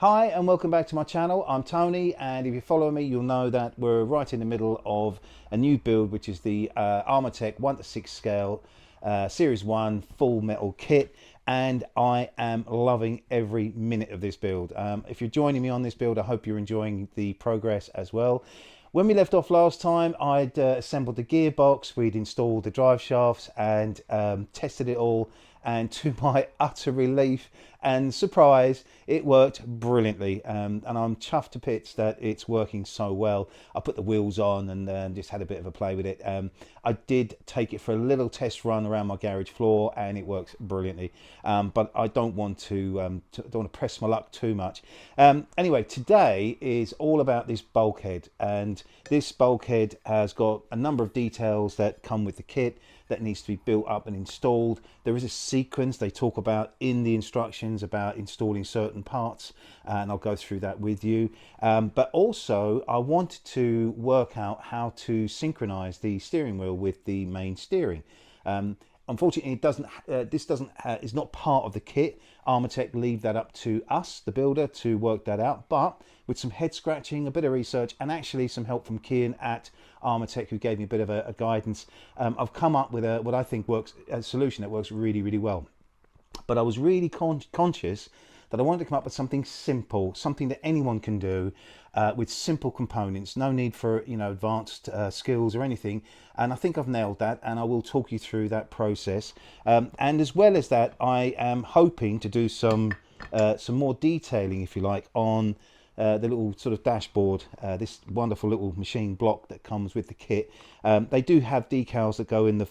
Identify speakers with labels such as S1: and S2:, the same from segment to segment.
S1: Hi and welcome back to my channel. I'm Tony, and if you follow me you'll know that we're right in the middle of a new build, which is the Armortek 1:6 scale Series 1 full metal kit, and I am loving every minute of this build. If you're joining me on this build, I hope you're enjoying the progress as well. When we left off last time, I'd assembled the gearbox, we'd installed the drive shafts and tested it all, and to my utter relief and surprise, it worked brilliantly, and I'm chuffed to bits that it's working so well. I put the wheels on and just had a bit of a play with it. I did take it for a little test run around my garage floor, and it works brilliantly, but I don't want to press my luck too much. Anyway, today is all about this bulkhead, and this bulkhead has got a number of details that come with the kit that needs to be built up and installed. There is a sequence they talk about in the instructions about installing certain parts, and I'll go through that with you. But also I want to work out how to synchronize the steering wheel with the main steering. Unfortunately, it doesn't. Is not part of the kit. Armortek leave that up to us, the builder, to work that out. But with some head scratching, a bit of research, and actually some help from Kian at Armortek, who gave me a bit of a guidance, I've come up with what I think works, a solution that works really, really well. But I was really conscious that I wanted to come up with something simple, something that anyone can do, with simple components, no need for advanced skills or anything. And I think I've nailed that, and I will talk you through that process. And as well as that, I am hoping to do some more detailing, if you like, on the little sort of dashboard, this wonderful little machine block that comes with the kit. They do have decals that go in the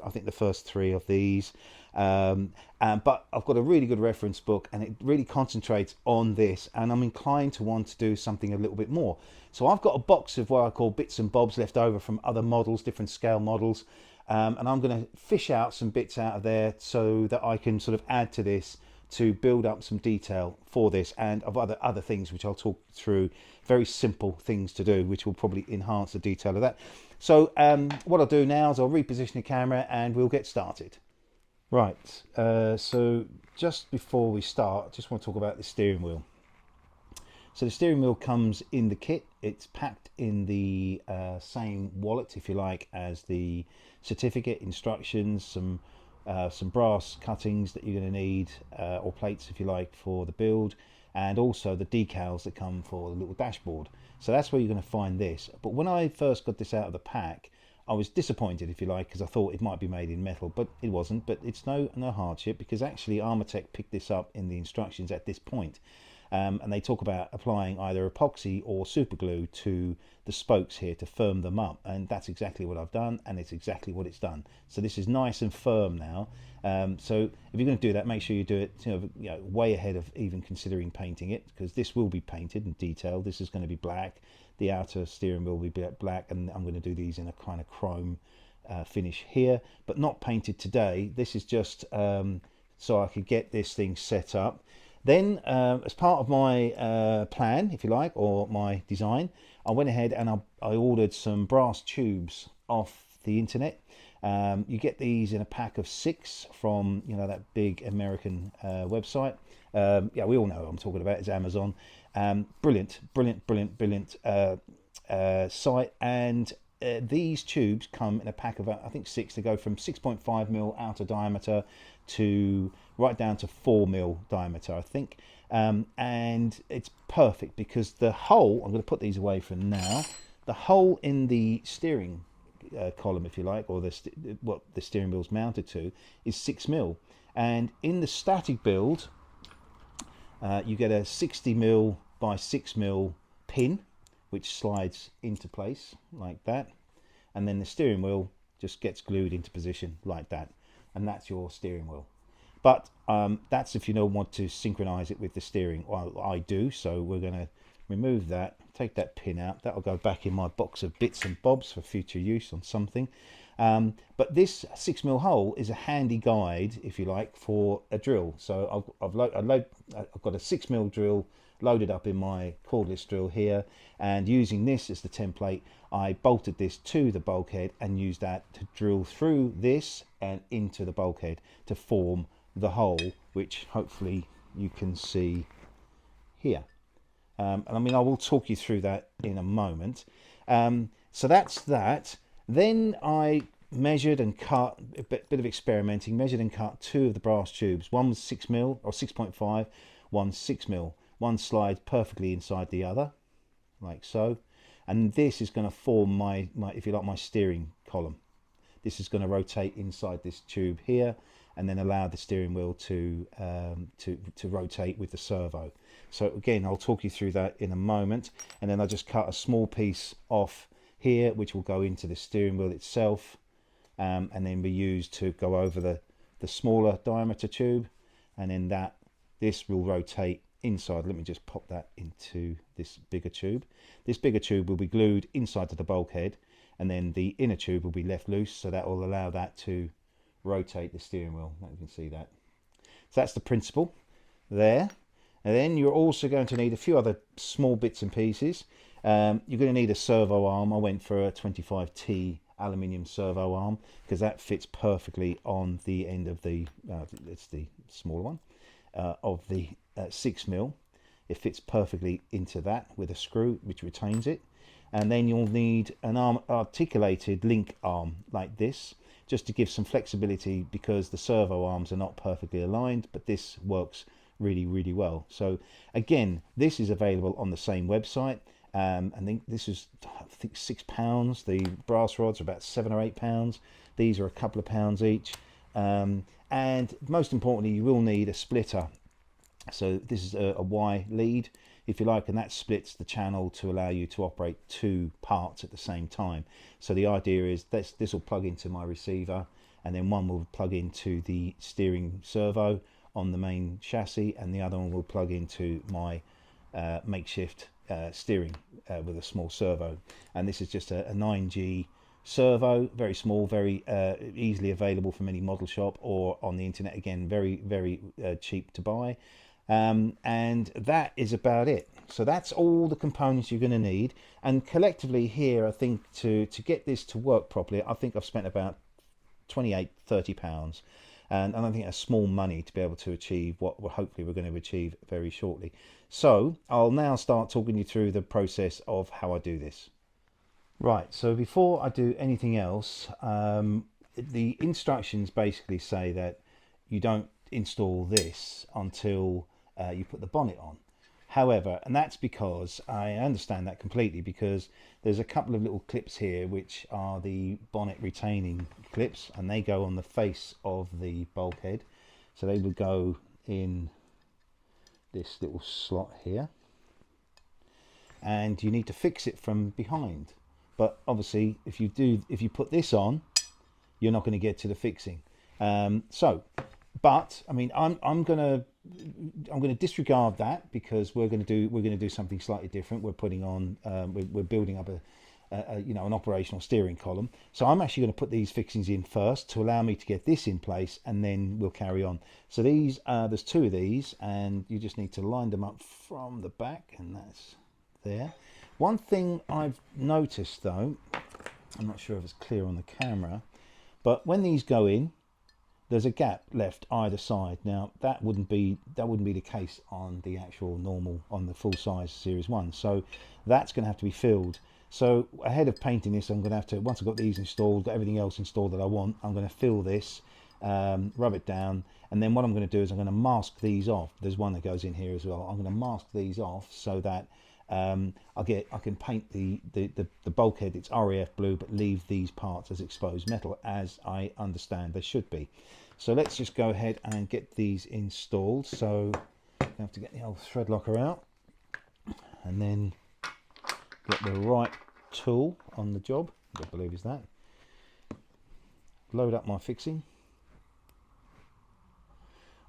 S1: I think the first three of these, but I've got a really good reference book, and it really concentrates on this, and I'm inclined to want to do something a little bit more. So I've got a box of what I call bits and bobs left over from other models, different scale models, and I'm going to fish out some bits out of there so that I can sort of add to this to build up some detail for this, and of other things which I'll talk through, very simple things to do which will probably enhance the detail of that. So what I'll do now is I'll reposition the camera and we'll get started. Right, so just before we start, I just want to talk about the steering wheel. So the steering wheel comes in the kit. It's packed in the same wallet, if you like, as the certificate, instructions, some brass cuttings that you're going to need, or plates if you like, for the build, and also the decals that come for the little dashboard. So that's where you're going to find this. But when I first got this out of the pack, I was disappointed, if you like, because I thought it might be made in metal, but it wasn't. But it's no hardship, because actually Armortek picked this up in the instructions at this point. And they talk about applying either epoxy or super glue to the spokes here to firm them up, and that's exactly what I've done, and it's exactly what it's done. So this is nice and firm now. So if you're going to do that, make sure you do it way ahead of even considering painting it, because this will be painted and detailed. This is going to be black. The outer steering wheel will be black, and I'm going to do these in a kind of chrome finish here, but not painted today. This is just so I could get this thing set up. Then as part of my plan, if you like, or my design, I went ahead and I ordered some brass tubes off the internet. You get these in a pack of 6 from that big American website. Yeah, we all know what I'm talking about. It's Amazon. Brilliant site. And these tubes come in a pack of I think 6. They go from 6.5mm outer diameter to right down to 4mm diameter, I think. And it's perfect because the hole, I'm going to put these away for now, the hole in the steering column, if you like, or what the steering wheel's mounted to, is 6mm. And in the static build, you get a 60mm by 6mm pin, which slides into place like that, and then the steering wheel just gets glued into position like that, and that's your steering wheel. But that's if you don't want to synchronize it with the steering. Well, I do, so we're going to remove that, take that pin out. That'll go back in my box of bits and bobs for future use on something. But this 6mm hole is a handy guide, if you like, for a drill. So I've got a 6mm drill loaded up in my cordless drill here, and using this as the template, I bolted this to the bulkhead and used that to drill through this and into the bulkhead to form the hole, which hopefully you can see here. And I mean, I will talk you through that in a moment. So that's that. Then I measured and cut, a bit of experimenting, measured and cut 2 of the brass tubes. One was 6mm or 6.5, one 6mm. One slides perfectly inside the other, like so. And this is going to form my, if you like, my steering column. This is going to rotate inside this tube here, and then allow the steering wheel to rotate with the servo. So again, I'll talk you through that in a moment. And then I just cut a small piece off here, which will go into the steering wheel itself, and then be used to go over the smaller diameter tube, and then this will rotate inside. Let me just pop that into this bigger tube. This bigger tube will be glued inside to the bulkhead, and then the inner tube will be left loose, so that will allow that to rotate the steering wheel. You can see that. So that's the principle there. And then you're also going to need a few other small bits and pieces. You're going to need a servo arm. I went for a 25T aluminium servo arm because that fits perfectly on the end of the it's the smaller one of the 6mm. It fits perfectly into that with a screw which retains it. And then you'll need an articulated link arm like this, just to give some flexibility, because the servo arms are not perfectly aligned, but this works really well. So again, this is available on the same website. I think this is, I think, £6. The brass rods are about £7 or £8. These are a couple of pounds each. And most importantly, you will need a splitter. So this is a Y lead, if you like, and that splits the channel to allow you to operate 2 parts at the same time. So the idea is this will plug into my receiver, and then one will plug into the steering servo on the main chassis, and the other one will plug into my makeshift steering with a small servo. And this is just a 9G servo, very small, very easily available from any model shop or on the internet. Again, very cheap to buy. And that is about it. So that's all the components you're going to need. And collectively here, I think to get this to work properly, I think I've spent about £28–30. And I think that's small money to be able to achieve what hopefully we're going to achieve very shortly. So I'll now start talking you through the process of how I do this. Right, so before I do anything else, the instructions basically say that you don't install this until you put the bonnet on. However, and that's because I understand that completely, because there's a couple of little clips here which are the bonnet retaining clips, and they go on the face of the bulkhead. So they would go in this little slot here, and you need to fix it from behind. But obviously if you put this on, you're not going to get to the fixing. But I mean, I'm going to disregard that, because we're going to do something slightly different. We're putting on we're building up an operational steering column. So I'm actually going to put these fixings in first to allow me to get this in place, and then we'll carry on. So these there's 2 of these, and you just need to line them up from the back, and that's there. One thing I've noticed though, I'm not sure if it's clear on the camera, but when these go in, there's a gap left either side. Now that wouldn't be the case on the actual normal, on the full size Series 1. So that's going to have to be filled. So ahead of painting this, I'm going to have to, once I've got these installed, got everything else installed that I want, I'm going to fill this, rub it down, and then what I'm going to do is I'm going to mask these off. There's one that goes in here as well. I'm going to mask these off so that I can paint the bulkhead, it's RAF blue, but leave these parts as exposed metal, as I understand they should be. So let's just go ahead and get these installed. So I have to get the old thread locker out, and then get the right tool on the job, I believe is that. Load up my fixing.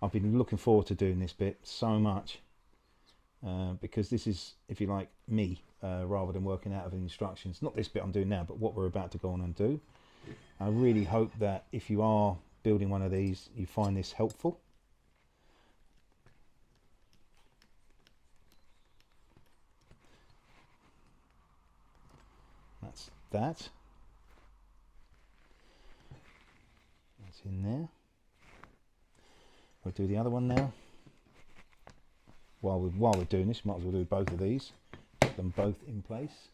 S1: I've been looking forward to doing this bit so much, because this is, if you like, me, rather than working out of instructions. Not this bit I'm doing now, but what we're about to go on and do. I really hope that if you are building one of these, you find this helpful. That's that. That's in there. We'll do the other one now. while we're doing this, might as well do both of these, put them both in place.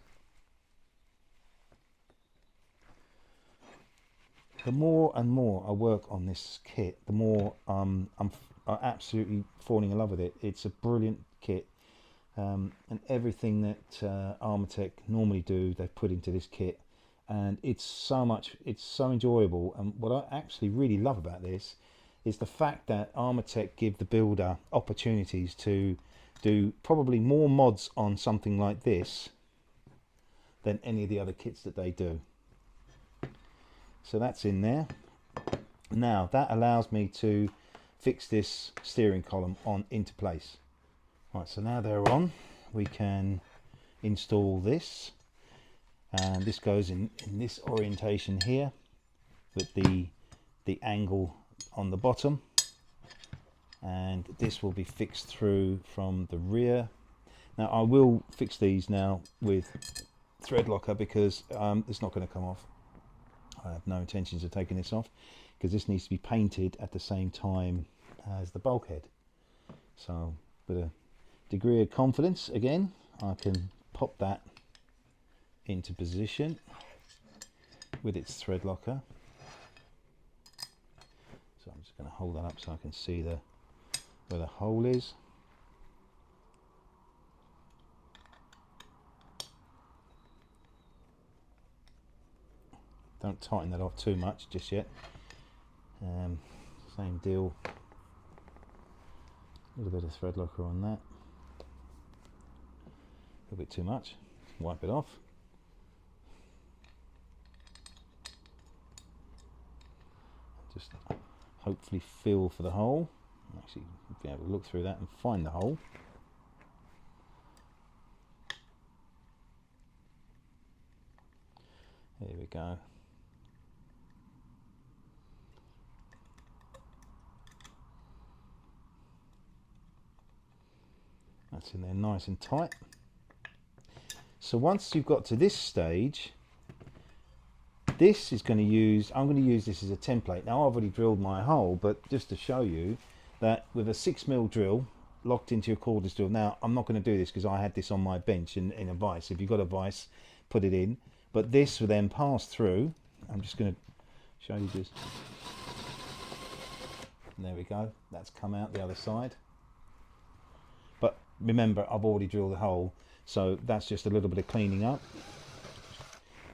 S1: The more and more I work on this kit, the more I'm absolutely falling in love with it. It's a brilliant kit, and everything that Armortek normally do, they've put into this kit, and it's so enjoyable. And what I actually really love about this is the fact that Armortek give the builder opportunities to do probably more mods on something like this than any of the other kits that they do. So that's in there. Now that allows me to fix this steering column on into place. Right, so now they're on, we can install this, and this goes in this orientation here with the angle on the bottom, and this will be fixed through from the rear. Now I will fix these now with thread locker because it's not going to come off. I have no intentions of taking this off because this needs to be painted at the same time as the bulkhead. So with a degree of confidence, again, I can pop that into position with its thread locker. So I'm just going to hold that up so I can see where the hole is. Don't tighten that off too much just yet. Same deal. A little bit of thread locker on that. A little bit too much. Wipe it off. Just hopefully feel for the hole. Actually, be able to look through that and find the hole. There we go. That's in there nice and tight. So once you've got to this stage, this is going to use, I'm going to use this as a template. Now I've already drilled my hole, but just to show you that with a 6mm drill locked into your cordless drill. Now I'm not going to do this because I had this on my bench in a vise. If you've got a vise, put it in. But this will then pass through. I'm just going to show you this. There we go. That's come out the other side. But remember, I've already drilled the hole, so that's just a little bit of cleaning up.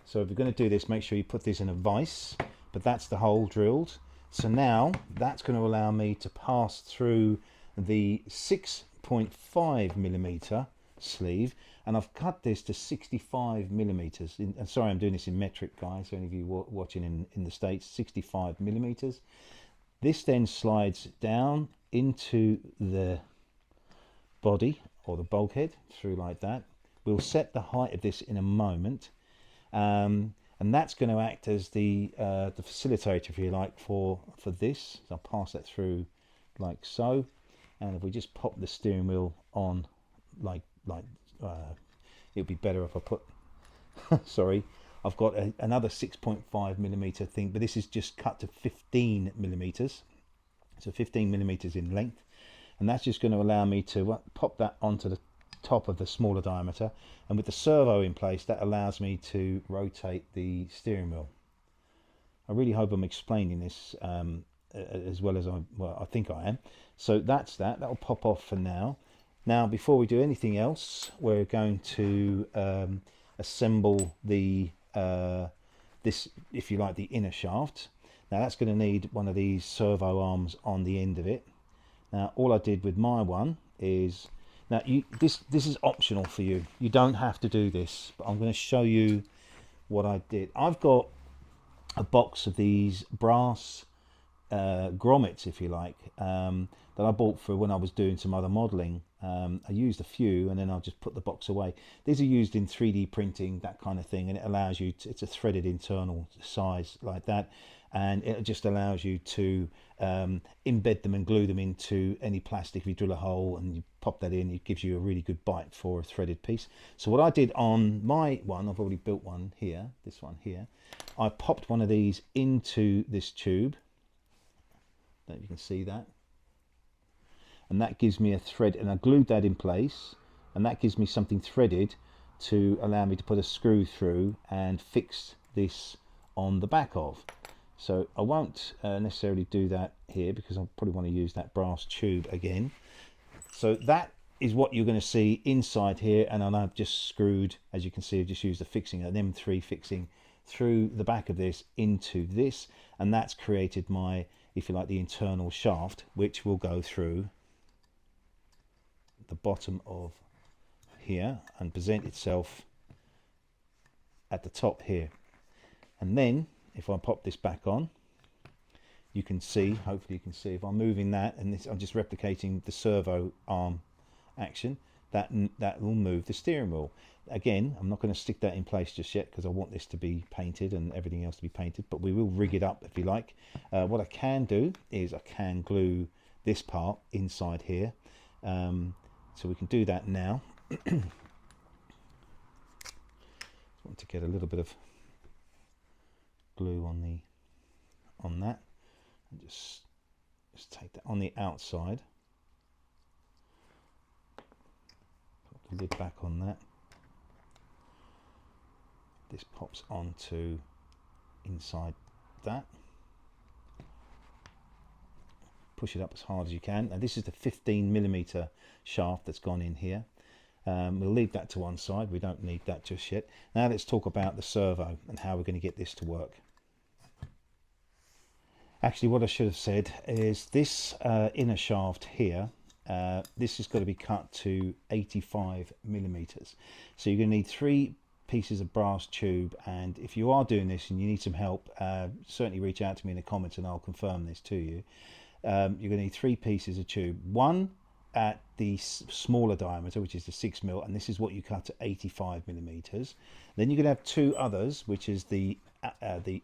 S1: So if you're going to do this, make sure you put this in a vise, but that's the hole drilled. So now that's going to allow me to pass through the 6.5mm sleeve, and I've cut this to 65mm. And sorry, I'm doing this in metric, guys. So any of you watching in the States, 65mm. This then slides down into the body or the bulkhead through like that. We'll set the height of this in a moment, and that's going to act as the facilitator, if you like, for this. So I'll pass that through like so, and if we just pop the steering wheel on like it'd be better if I put sorry, I've got another 6.5mm thing, but this is just cut to 15mm, so 15mm in length, and that's just going to allow me to pop that onto the top of the smaller diameter, and with the servo in place, that allows me to rotate the steering wheel. I really hope I'm explaining this as well as I think I am. So that's that'll pop off for now. Now before we do anything else, we're going to assemble the this, if you like, the inner shaft. Now that's going to need one of these servo arms on the end of it. Now all I did with my one is, now this is optional for you. You don't have to do this, but I'm going to show you what I did. I've got a box of these brass grommets, if you like, that I bought for when I was doing some other modelling. I used a few and then I'll just put the box away. These are used in 3D printing, that kind of thing, and it allows you to, it's a threaded internal size like that, and it just allows you to embed them and glue them into any plastic. If you drill a hole and you pop that in, it gives you a really good bite for a threaded piece. So what I did on my one, I've already built one here, this one here, I popped one of these into this tube. Don't know if you can see that. and that gives me a thread, and I glued that in place, and that gives me something threaded to allow me to put a screw through and fix this on the back of. So I won't necessarily do that here because I probably want to use that brass tube again. So that is what you're going to see inside here, and I've just screwed, as you can see, I've just used a fixing, an M3 fixing through the back of this into this, and that's created my, if you like, the internal shaft, which will go through the bottom of here and present itself at the top here. And then if I pop this back on, you can see, hopefully you can see, if I'm moving that, and this, I'm just replicating the servo arm action, that will move the steering wheel. Again, I'm not going to stick that in place just yet because I want this to be painted and everything else to be painted, but we will rig it up if you like. What I can do is I can glue this part inside here, so we can do that now. I want to get a little bit of glue on that, and just take that on the outside. Put the lid back on that. This pops onto inside that. Push it up as hard as you can. Now this is the 15mm shaft that's gone in here. We'll leave that to one side, we don't need that just yet. Now let's talk about the servo and how we're going to get this to work. Actually, what I should have said is this inner shaft here, this has got to be cut to 85mm. So you're going to need 3 pieces of brass tube, and if you are doing this and you need some help, certainly reach out to me in the comments and I'll confirm this to you. You're going to need 3 pieces of tube, one at the smaller diameter, which is the 6mm, and this is what you cut to 85mm. Then you're going to have 2 others, which is the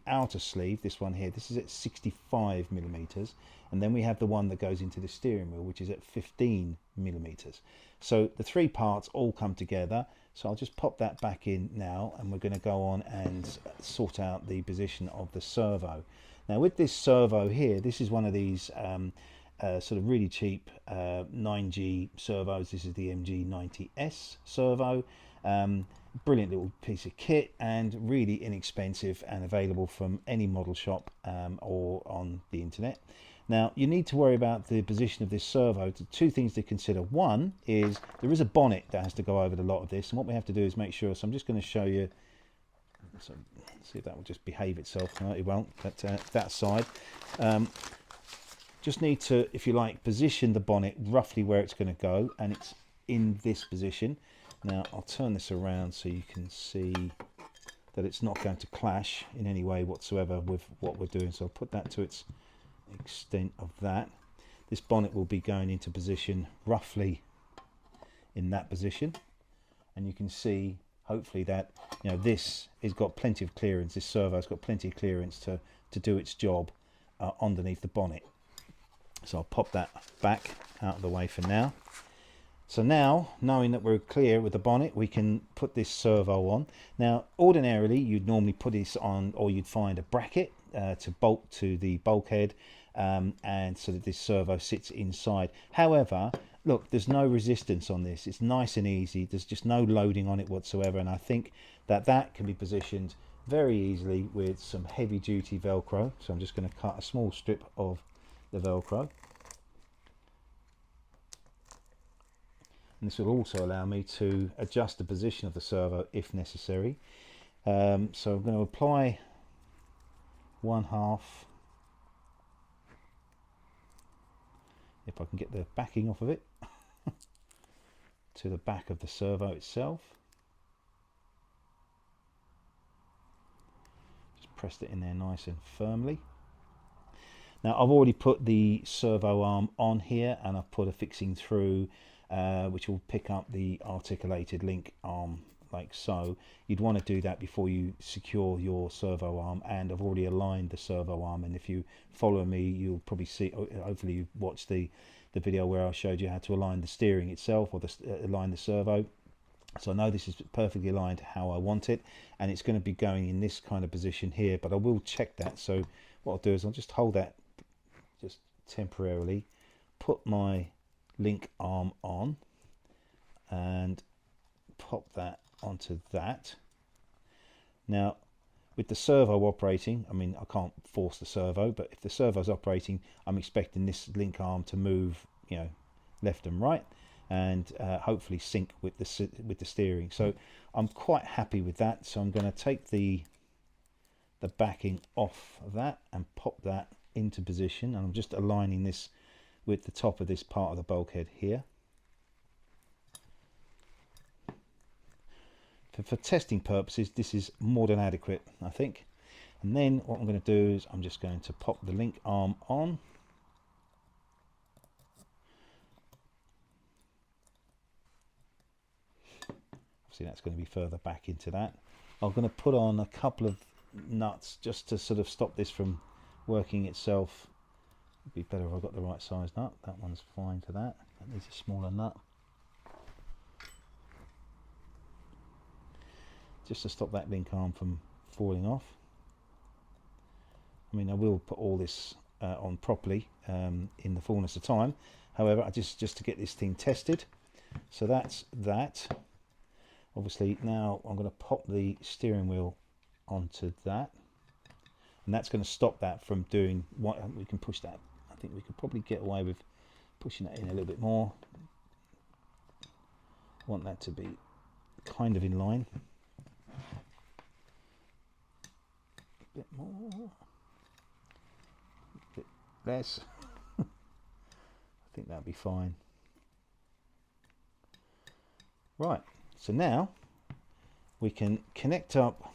S1: outer sleeve, this one here, this is at 65mm, and then we have the one that goes into the steering wheel, which is at 15mm. So the 3 parts all come together. So I'll just pop that back in now, and we're going to go on and sort out the position of the servo. Now with this servo here, this is one of these sort of really cheap 9G servos. This is the MG90S servo. Brilliant little piece of kit and really inexpensive and available from any model shop or on the internet. Now you need to worry about the position of this servo. 2 things to consider. One is there is a bonnet that has to go over the lot of this, and what we have to do is make sure, so I'm just going to show you, so see if that will just behave itself. No, it won't, but that side. Just need to, if you like, position the bonnet roughly where it's going to go, and it's in this position. Now I'll turn this around so you can see that it's not going to clash in any way whatsoever with what we're doing. So I'll put that to its extent of that. This bonnet will be going into position roughly in that position, and you can see hopefully that, you know, this has got plenty of clearance. This servo's got plenty of clearance to do its job underneath the bonnet. So I'll pop that back out of the way for now. So now, knowing that we're clear with the bonnet, we can put this servo on. Now, ordinarily, you'd normally put this on, or you'd find a bracket to bolt to the bulkhead, and so that this servo sits inside. However, look, there's no resistance on this. It's nice and easy. There's just no loading on it whatsoever, and I think that that can be positioned very easily with some heavy-duty Velcro. So I'm just going to cut a small strip of the Velcro. And this will also allow me to adjust the position of the servo if necessary. So I'm going to apply 1/2, if I can get the backing off of it, to the back of the servo itself. Just pressed it in there nice and firmly. Now I've already put the servo arm on here, and I've put a fixing through which will pick up the articulated link arm like so. You'd want to do that before you secure your servo arm, and I've already aligned the servo arm, and if you follow me you'll probably see, hopefully you've watched the video where I showed you how to align the steering itself, or align the servo. So I know this is perfectly aligned how I want it, and it's going to be going in this kind of position here, but I will check that. So what I'll do is I'll just hold that just temporarily, put my link arm on and pop that onto that. Now with the servo operating, I mean I can't force the servo, but if the servo's operating, I'm expecting this link arm to move, you know, left and right, and hopefully sync with the steering. So I'm quite happy with that. So I'm going to take the backing off of that and pop that into position, and I'm just aligning this with the top of this part of the bulkhead here. For testing purposes, this is more than adequate, I think. And then what I'm going to do is I'm just going to pop the link arm on. Obviously that's going to be further back into that. I'm going to put on a couple of nuts just to sort of stop this from working itself. It'd be better if I got the right size nut. That one's fine to that. That needs a smaller nut. Just to stop that link arm from falling off. I mean, I will put all this on properly in the fullness of time. However, just to get this thing tested. So that's that. Obviously, now I'm going to pop the steering wheel onto that, and that's going to stop that from doing what we can push that. I think we could probably get away with pushing that in a little bit more. I want that to be kind of in line. Bit more, bit less. I think that'll be fine. Right, so now we can connect up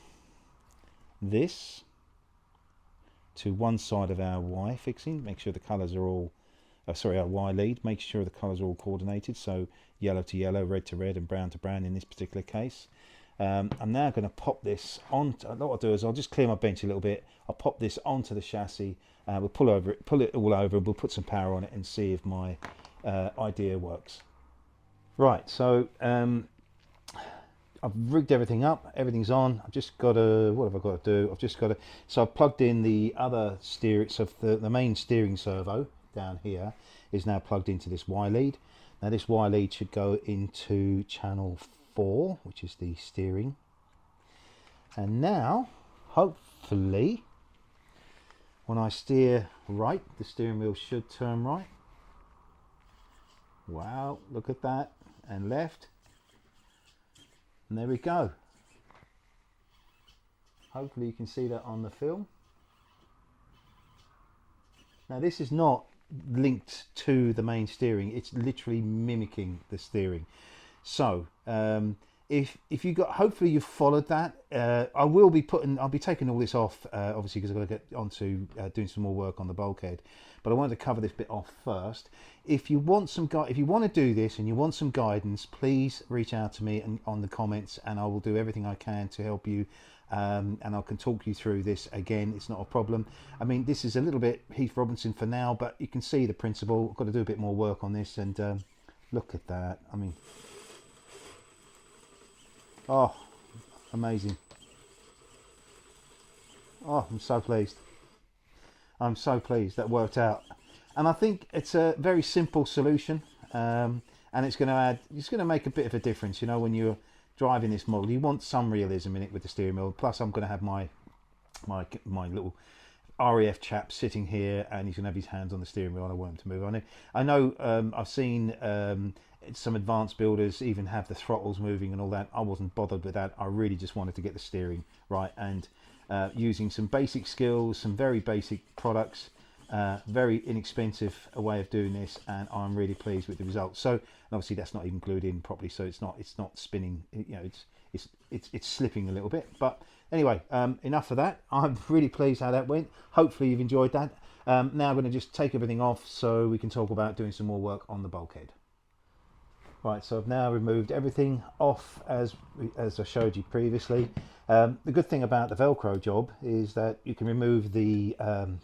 S1: this to one side of our Y fixing. Make sure the colours are all, sorry, our Y lead. Make sure the colours are all coordinated. So yellow to yellow, red to red, and brown to brown in this particular case. I'm now going to pop this on. What I'll do is I'll just clear my bench a little bit. I'll pop this onto the chassis. We'll pull it all over. We'll put some power on it and see if my idea works. Right. So I've rigged everything up. Everything's on. I've just got to. What have I got to do? I've just got to. So I've plugged in the other steering. So the main steering servo down here is now plugged into this Y lead. Now this Y lead should go into channel 4, which is the steering, and now hopefully when I steer right, the steering wheel should turn right. Wow, look at that, and left, and there we go. Hopefully you can see that on the film. Now this is not linked to the main steering, it's literally mimicking the steering. So if you got, hopefully you've followed that. I'll be taking all this off obviously because I've got to get onto doing some more work on the bulkhead, but I wanted to cover this bit off first. If you want if you want to do this and you want some guidance, please reach out to me on the comments, and I will do everything I can to help you, and I can talk you through this. Again, it's not a problem. I mean, this is a little bit Heath Robinson for now, but you can see the principle. I've got to do a bit more work on this, and look at that. I mean, oh, amazing. Oh, I'm so pleased. I'm so pleased that worked out. And I think it's a very simple solution, and it's going to make a bit of a difference. You know, when you're driving this model, you want some realism in it with the steering wheel. Plus, I'm going to have my little RAF chap sitting here, and he's going to have his hands on the steering wheel, and I want him to move on it. I know I've seen some advanced builders even have the throttles moving and all that. I wasn't bothered with that. I really just wanted to get the steering right, and using some basic skills, some very basic products, very inexpensive a way of doing this, and I'm really pleased with the results. So, and obviously that's not even glued in properly, so it's not spinning. You know, it's slipping a little bit. But anyway, enough of that. I'm really pleased how that went. Hopefully you've enjoyed that. Now I'm going to just take everything off so we can talk about doing some more work on the bulkhead. Right, so I've now removed everything off as I showed you previously. The good thing about the Velcro job is that you can remove the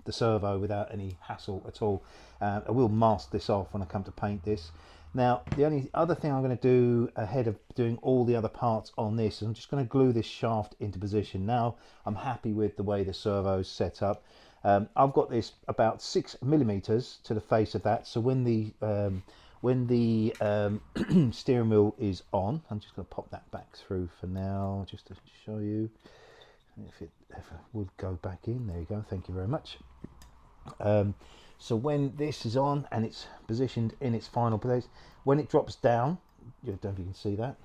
S1: servo without any hassle at all. I will mask this off when I come to paint this. Now, the only other thing I'm going to do ahead of doing all the other parts on this is I'm just going to glue this shaft into position. Now, I'm happy with the way the servo's set up. I've got this about 6 millimeters to the face of that, so when the when the steering wheel is on, I'm just going to pop that back through for now, just to show you if it ever would go back in. There you go, thank you very much. So when this is on and it's positioned in its final place, when it drops down, I don't know if you can see that,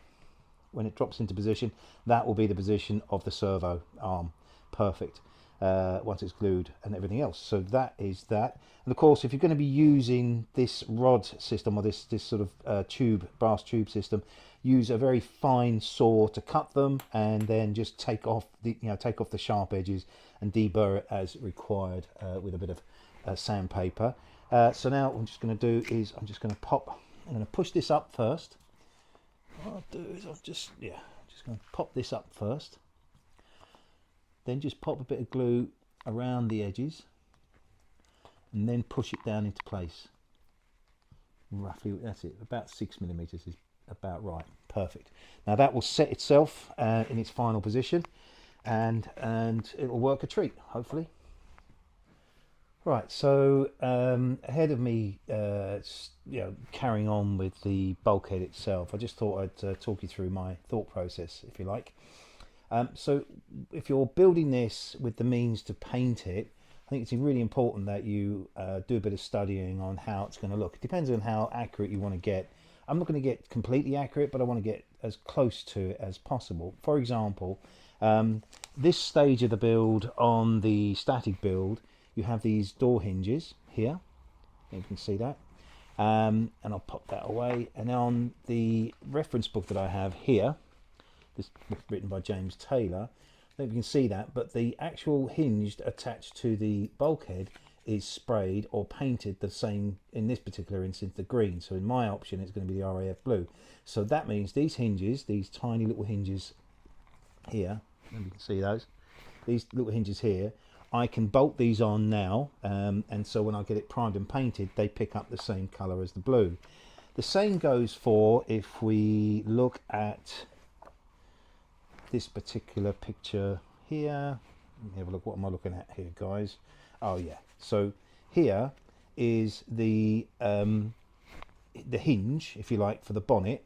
S1: when it drops into position, that will be the position of the servo arm. Perfect. Once it's glued and everything else. So that is that. And of course, if you're going to be using this rod system, or this sort of brass tube system, use a very fine saw to cut them, and then just take off the sharp edges and deburr it as required with a bit of sandpaper. So now what I'm just going to do is I'm going to push this up first. What I'll do is I'm just going to pop this up first. Then just pop a bit of glue around the edges and then push it down into place. Roughly, that's it, about 6mm is about right. Perfect. Now that will set itself in its final position, and it will work a treat, hopefully. Right, so ahead of me carrying on with the bulkhead itself, I just thought I'd talk you through my thought process, if you like. So if you're building this with the means to paint it, I think it's really important that you do a bit of studying on how it's going to look. It depends on how accurate you want to get. I'm not going to get completely accurate, but I want to get as close to it as possible. For example, this stage of the build, on the static build, you have these door hinges here. You can see that. And I'll pop that away. And on the reference book that I have here, this book written by James Taylor, I think you can see that, but the actual hinge attached to the bulkhead is sprayed or painted the same, in this particular instance, the green. So in my option, it's going to be the RAF blue. So that means these hinges, these tiny little hinges here, you can see those, these little hinges here, I can bolt these on now, and so when I get it primed and painted, they pick up the same colour as the blue. The same goes for if we look at this particular picture here. Let me have a look. What am I looking at here, guys? Oh yeah. So here is the hinge, if you like, for the bonnet,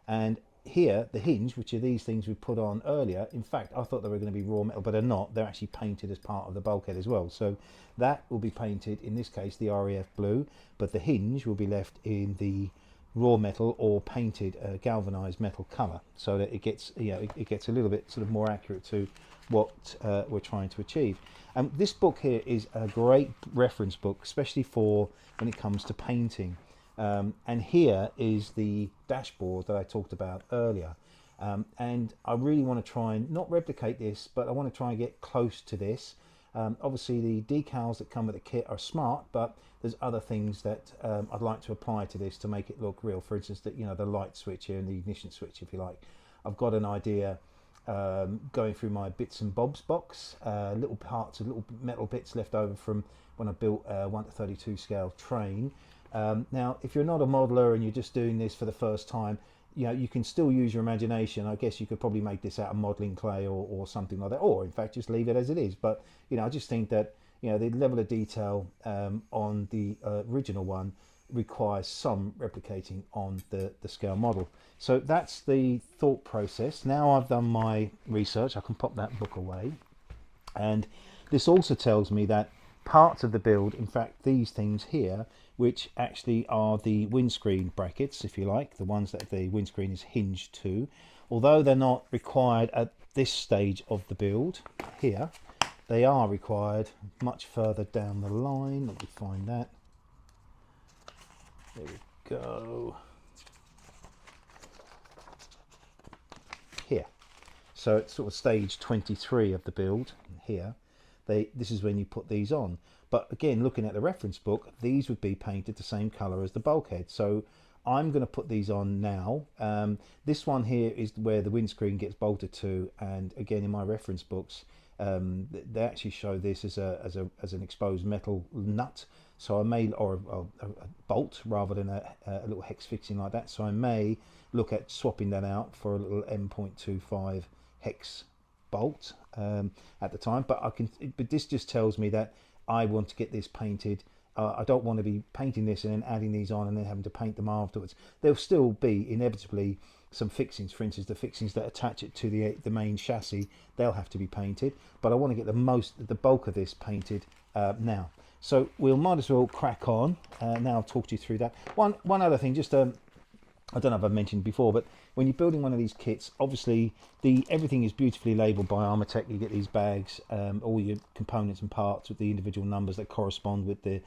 S1: and here the hinge, which are these things we put on earlier. In fact, I thought they were going to be raw metal, but they're not. They're actually painted as part of the bulkhead as well. So that will be painted, in this case, the RAF blue, but the hinge will be left in the raw metal or painted galvanized metal color, so that it gets it gets a little bit sort of more accurate to what we're trying to achieve. This book here is a great reference book, especially for when it comes to painting. And here is the dashboard that I talked about earlier, and I really want to try and not replicate this, but I want to try and get close to this. Obviously the decals that come with the kit are smart, but there's other things that I'd like to apply to this to make it look real. For instance, that the light switch here and the ignition switch, if you like. I've got an idea going through my bits and bobs box, little parts of little metal bits left over from when I built a 1:32 scale train. Now, if you're not a modeler and you're just doing this for the first time, you can still use your imagination. I guess you could probably make this out of modeling clay or something like that, or in fact just leave it as it is. But I just think that the level of detail on the original one requires some replicating on the scale model. So that's the thought process. Now I've done my research, I can pop that book away, and this also tells me that parts of the build, in fact these things here, which actually are the windscreen brackets, if you like, the ones that the windscreen is hinged to, although they're not required at this stage of the build here, they are required much further down the line. Let me find that. There we go. Here. So it's sort of stage 23 of the build here. This is when you put these on. But again, looking at the reference book, these would be painted the same color as the bulkhead. So I'm going to put these on now. This one here is where the windscreen gets bolted to, and again in my reference books they actually show this as an exposed metal nut. So I may, or a bolt rather than a little hex fixing like that. So I may look at swapping that out for a little M.25 hex bolt at the time. But this just tells me that I want to get this painted I don't want to be painting this and then adding these on and then having to paint them afterwards. There'll still be inevitably some fixings. For instance, the fixings that attach it to the main chassis, they'll have to be painted, but I want to get the bulk of this painted now. So we'll might as well crack on. Now I'll talk to you through that. One other thing, just I don't know if I've mentioned before, but when you're building one of these kits, obviously everything is beautifully labelled by Armortek. You get these bags, all your components and parts with the individual numbers that correspond with the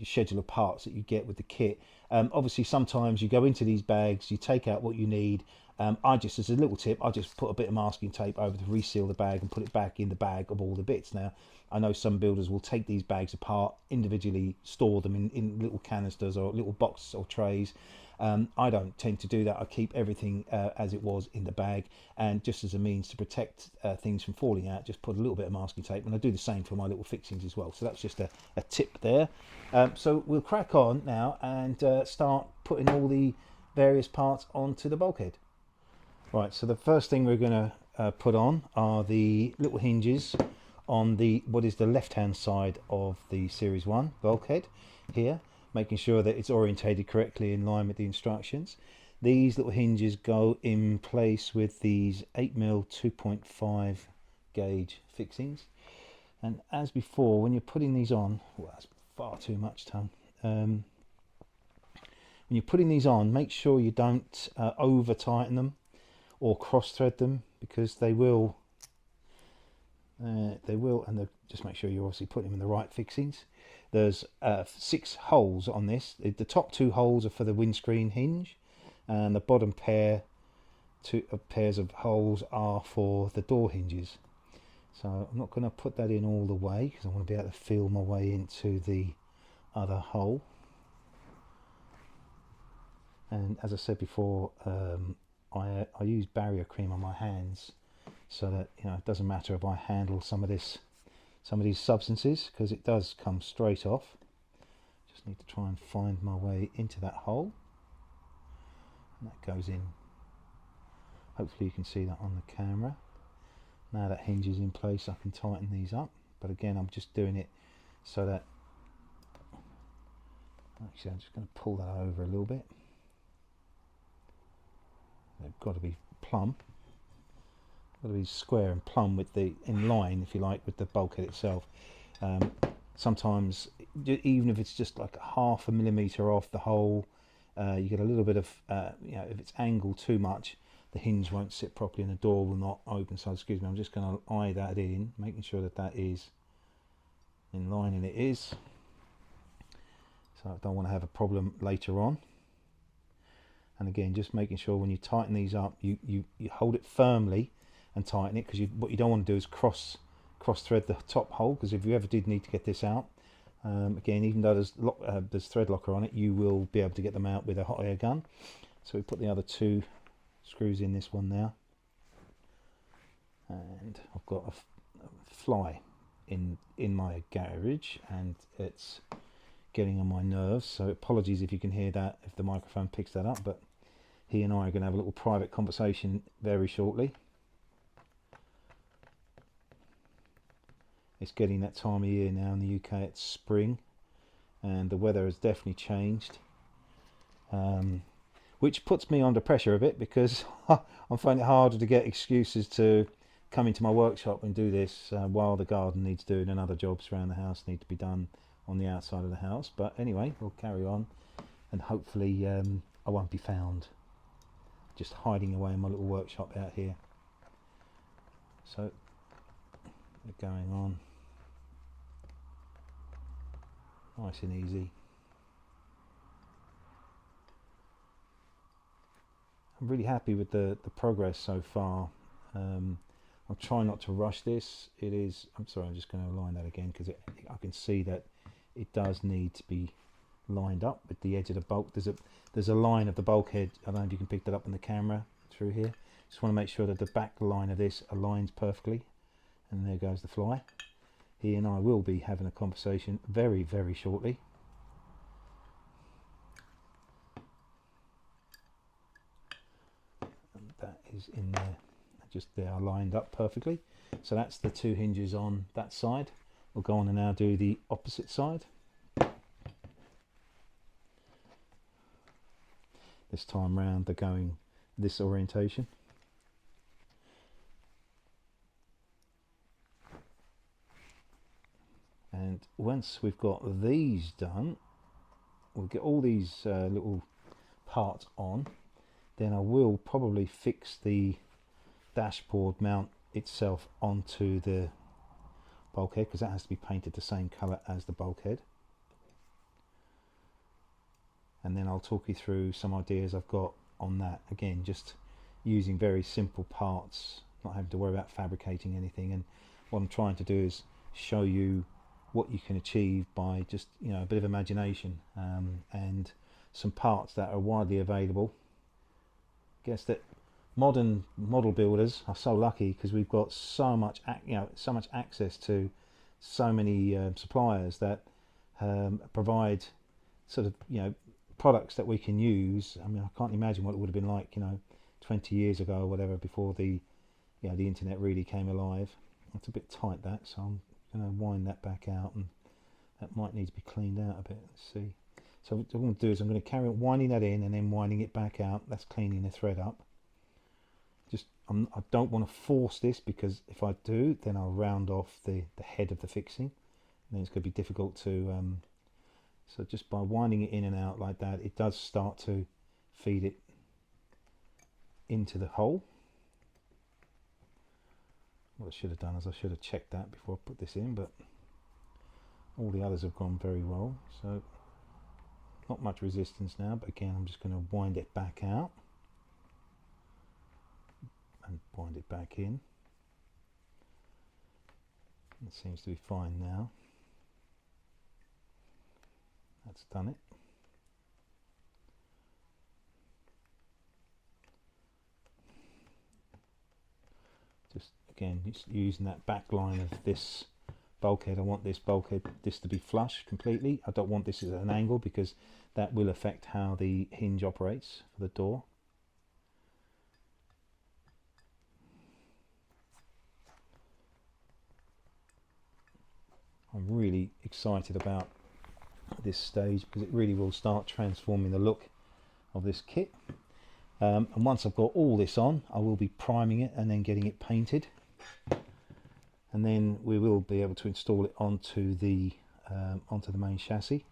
S1: schedule of parts that you get with the kit. Obviously, sometimes you go into these bags, you take out what you need. As a little tip, I just put a bit of masking tape over to reseal the bag and put it back in the bag of all the bits. Now, I know some builders will take these bags apart, individually store them in little canisters or little boxes or trays. I don't tend to do that. I keep everything as it was in the bag, and just as a means to protect things from falling out, just put a little bit of masking tape, and I do the same for my little fixings as well. So that's just a tip there. So we'll crack on now and start putting all the various parts onto the bulkhead. Right, so the first thing we're going to put on are the little hinges on what is the left hand side of the Series 1 bulkhead here, making sure that it's orientated correctly in line with the instructions. These little hinges go in place with these 8mm 2.5 gauge fixings, and as before, when you're putting these on, well, that's far too much, Tom. When you're putting these on, make sure you don't over tighten them or cross thread them, because they will, and just make sure you obviously put them in the right fixings. There's 6 holes on this. The top 2 holes are for the windscreen hinge, and the bottom pairs of holes are for the door hinges. So I'm not going to put that in all the way, because I want to be able to feel my way into the other hole. And as I said before, I use barrier cream on my hands, so that it doesn't matter if I handle some of these substances, because it does come straight off. Just need to try and find my way into that hole, and that goes in. Hopefully you can see that on the camera. Now that hinge is in place, I can tighten these up, but again, I'm just doing it so that, actually I'm just going to pull that over a little bit. They've got to be plumb, got to be square and plumb with in line, if you like, with the bulkhead itself. Sometimes, even if it's just like 0.5 millimeter off the hole, you get a little bit of, if it's angled too much, the hinge won't sit properly and the door will not open. So excuse me, I'm just going to eye that in, making sure that that is in line, and it is. So I don't want to have a problem later on. And again, just making sure when you tighten these up, you hold it firmly and tighten it, because what you don't want to do is cross thread the top hole, because if you ever did need to get this out, again, even though there's thread locker on it, you will be able to get them out with a hot air gun. So we put the other 2 screws in this one now, and I've got a fly in my garage, and it's getting on my nerves, so apologies if you can hear that, if the microphone picks that up, but he and I are going to have a little private conversation very shortly. It's getting that time of year now in the UK. It's spring, and the weather has definitely changed, which puts me under pressure a bit, because I'm finding it harder to get excuses to come into my workshop and do this while the garden needs doing, and other jobs around the house need to be done on the outside of the house. But anyway, we'll carry on, and hopefully I won't be found just hiding away in my little workshop out here. So we're going on nice and easy. I'm really happy with the progress so far. I'll try not to rush this. I'm sorry, I'm just going to align that again, because I can see that it does need to be lined up with the edge of the bulk. There's a line of the bulkhead. I don't know if you can pick that up on the camera through here. Just want to make sure that the back line of this aligns perfectly. And there goes the fly. He and I will be having a conversation very, very shortly. And that is in there. Just they are lined up perfectly. So that's the 2 hinges on that side. We'll go on and now do the opposite side. This time round they're going this orientation. And once we've got these done, we'll get all these little parts on, then I will probably fix the dashboard mount itself onto the bulkhead, because that has to be painted the same colour as the bulkhead. And then I'll talk you through some ideas I've got on that. Again, just using very simple parts, not having to worry about fabricating anything. And what I'm trying to do is show you what you can achieve by just, you know, a bit of imagination, and some parts that are widely available. I guess that modern model builders are so lucky, because we've got so much, so much access to so many suppliers that provide sort of, products that we can use. I mean, I can't imagine what it would have been like, 20 years ago or whatever, before the the internet really came alive. It's a bit tight, that, so I'm going to wind that back out, and that might need to be cleaned out a bit. Let's see. So what I'm going to do is I'm going to carry on winding that in and then winding it back out. That's cleaning the thread up. I don't want to force this, because if I do, then I'll round off the head of the fixing, and then it's going to be difficult to so just by winding it in and out like that, it does start to feed it into the hole. What I should have done is I should have checked that before I put this in, but all the others have gone very well, so not much resistance now. But again, I'm just going to wind it back out and wind it back in. It seems to be fine now. That's done it. Just again, using that back line of this bulkhead. I want this bulkhead, this to be flush completely. I don't want this at an angle, because that will affect how the hinge operates for the door. I'm really excited about this stage, because it really will start transforming the look of this kit. And once I've got all this on, I will be priming it and then getting it painted, and then we will be able to install it onto the main chassis.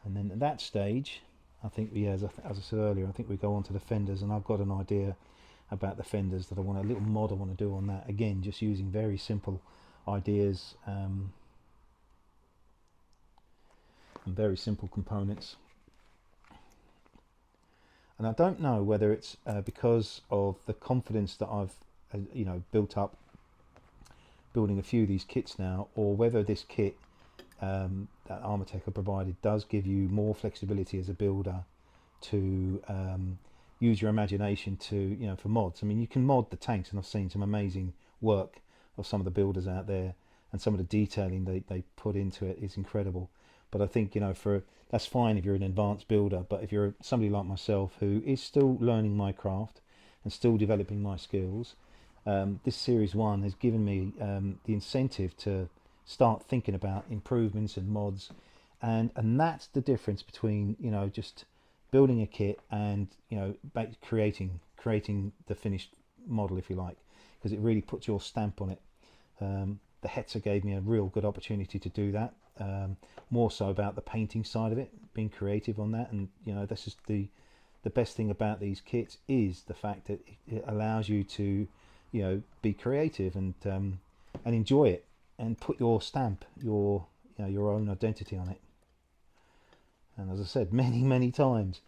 S1: And then at that stage, I think as I said earlier, I think we go on to the fenders, and I've got an idea about the fenders that I want, a little mod I want to do on that. Again, just using very simple ideas and very simple components. And I don't know whether it's because of the confidence that I've built up building a few of these kits now, or whether this kit that Armortek have provided does give you more flexibility as a builder to use your imagination to for mods. I mean, you can mod the tanks, and I've seen some amazing work of some of the builders out there, and some of the detailing they put into it is incredible. But I think that's fine if you're an advanced builder, but if you're somebody like myself who is still learning my craft and still developing my skills, this Series 1 has given me the incentive to start thinking about improvements and mods, and that's the difference between just building a kit and creating the finished model, if you like, because it really puts your stamp on it. The Hetzer gave me a real good opportunity to do that. More so about the painting side of it, being creative on that, and this is the best thing about these kits, is the fact that it allows you to be creative and enjoy it, and put your stamp, your own identity on it. And as I said many times,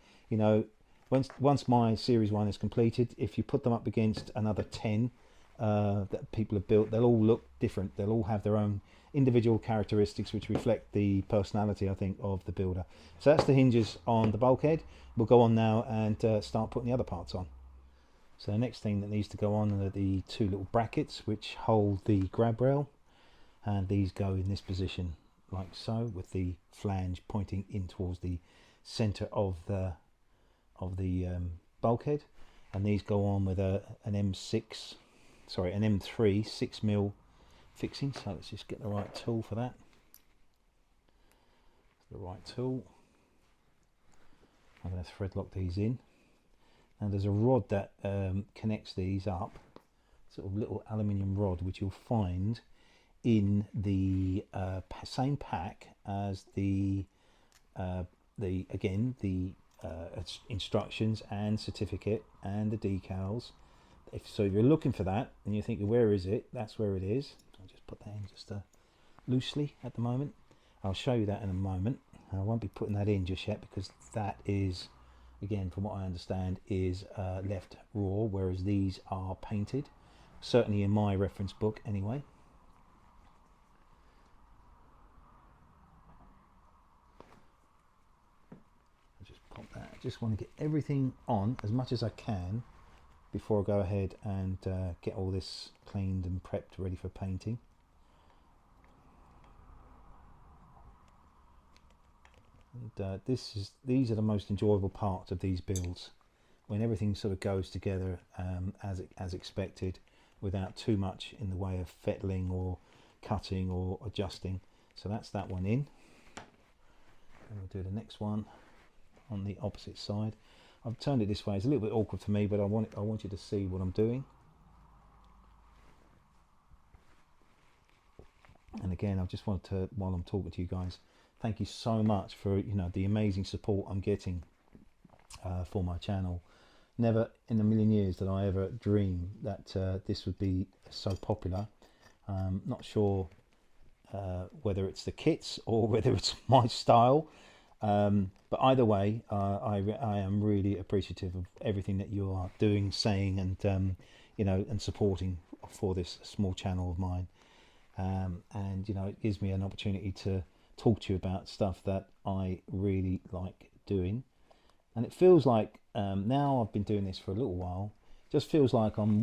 S1: once my Series 1 is completed, if you put them up against another 10 that people have built, they'll all look different. They'll all have their own individual characteristics which reflect the personality, I think, of the builder. So that's the hinges on the bulkhead. We'll go on now and start putting the other parts on. So the next thing that needs to go on are the two little brackets which hold the grab rail, and these go in this position like so, with the flange pointing in towards the center of the bulkhead. And these go on with an M3 6mm fixing. So let's just get the right tool for that. The right tool. I'm going to thread lock these in. And there's a rod that connects these up, sort of little aluminium rod, which you'll find in the same pack as the instructions and certificate and the decals. So if you're looking for that and you're thinking where is it, that's where it is. I'll just put that in just loosely at the moment. I'll show you that in a moment. I won't be putting that in just yet because that is, again, from what I understand, is left raw, whereas these are painted, certainly in my reference book anyway. I'll just pop that. I just want to get everything on as much as I can before I go ahead and get all this cleaned and prepped ready for painting. And these are the most enjoyable parts of these builds, when everything sort of goes together as expected, without too much in the way of fettling or cutting or adjusting. So that's that one in, and we'll do the next one on the opposite side. I've turned it this way. It's a little bit awkward for me, but I want you to see what I'm doing. And again, I just wanted to, while I'm talking to you guys, thank you so much for the amazing support I'm getting for my channel. Never in a million years did I ever dream that this would be so popular. Not sure whether it's the kits or whether it's my style, but either way, I am really appreciative of everything that you are doing, saying, and and supporting for this small channel of mine. And it gives me an opportunity to talk to you about stuff that I really like doing. And it feels like now I've been doing this for a little while, just feels like I'm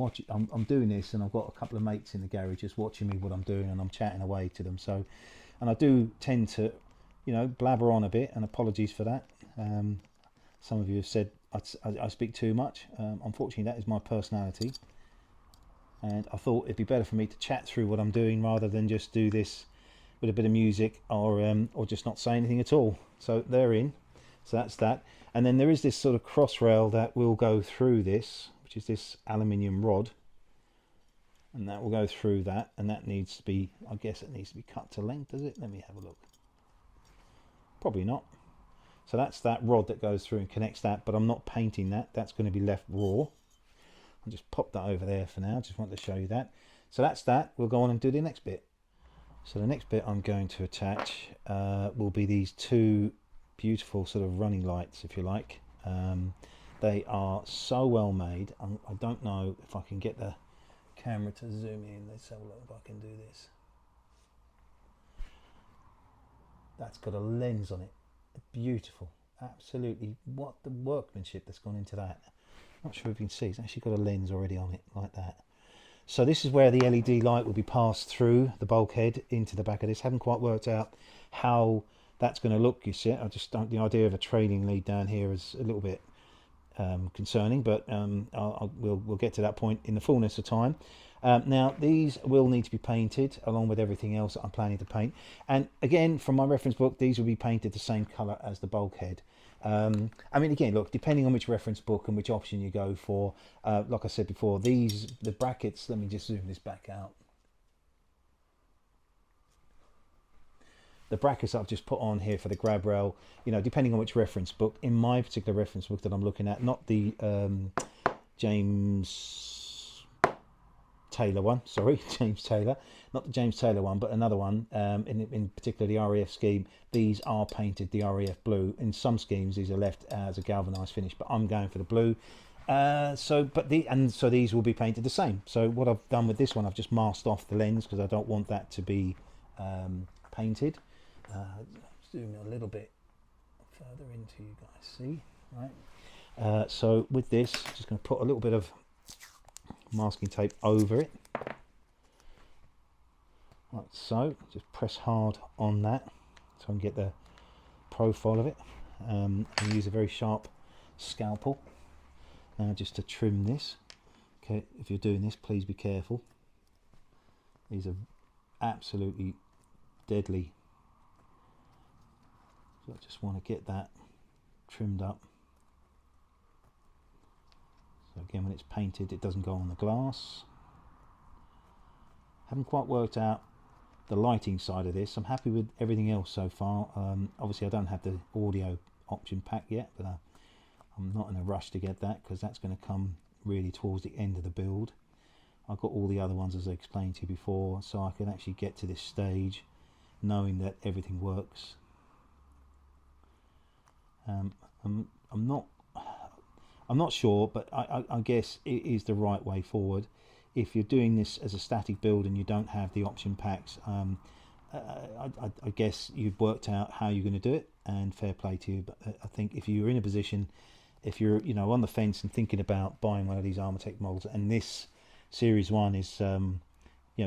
S1: doing this, and I've got a couple of mates in the garage just watching me what I'm doing, and I'm chatting away to them. So, and I do tend to blabber on a bit, and apologies for that. Some of you have said I speak too much. Unfortunately, that is my personality, and I thought it'd be better for me to chat through what I'm doing rather than just do this with a bit of music or just not say anything at all. So they're in. So that's that. And then there is this sort of cross rail that will go through this, which is this aluminium rod, and that will go through that, and that needs to be, I guess it needs to be cut to length, does it? Let me have a look. Probably not. So that's that rod that goes through and connects that, but I'm not painting that. That's going to be left raw. I'll just pop that over there for now. Just want to show you that. So that's that. We'll go on and do the next bit. So the next bit I'm going to attach will be these two beautiful sort of running lights, if you like. They are so well made. I don't know if I can get the camera to zoom in. Let's have a look if I can do this. That's got a lens on it. Beautiful. Absolutely. What the workmanship that's gone into that. Not sure if you can see. It's actually got a lens already on it like that. So this is where the LED light will be passed through the bulkhead into the back of this. Haven't quite worked out how that's going to look, you see. I just don't, the idea of a trailing lead down here is a little bit concerning, but we'll get to that point in the fullness of time. Now these will need to be painted along with everything else that I'm planning to paint, and again from my reference book these will be painted the same color as the bulkhead. I mean, again, look, depending on which reference book and which option you go for, like I said before, the brackets, let me just zoom this back out. The brackets I've just put on here for the grab rail, depending on which reference book, in my particular reference book that I'm looking at, not the James Taylor one, sorry, James Taylor, not the James Taylor one, but another one, in particular the REF scheme, these are painted the REF blue. In some schemes these are left as a galvanized finish, but I'm going for the blue. So these will be painted the same. So what I've done with this one, I've just masked off the lens because I don't want that to be painted. Zoom a little bit further into you guys, see, right? So with this, just going to put a little bit of masking tape over it, like so. Just press hard on that so I can get the profile of it, and use a very sharp scalpel now just to trim this. Okay, if you're doing this, please be careful. These are absolutely deadly, so I just want to get that trimmed up So again, when it's painted, it doesn't go on the glass. Haven't quite worked out the lighting side of this. I'm happy with everything else so far. Obviously I don't have the audio option pack yet, but I'm not in a rush to get that, because that's going to come really towards the end of the build. I've got all the other ones, as I explained to you before, so I can actually get to this stage knowing that everything works. I'm not sure, but I guess it is the right way forward. If you're doing this as a static build and you don't have the option packs, I guess you've worked out how you're going to do it, and fair play to you. But I think if you're in a position, if you're on the fence and thinking about buying one of these Armortek models, and this Series 1 is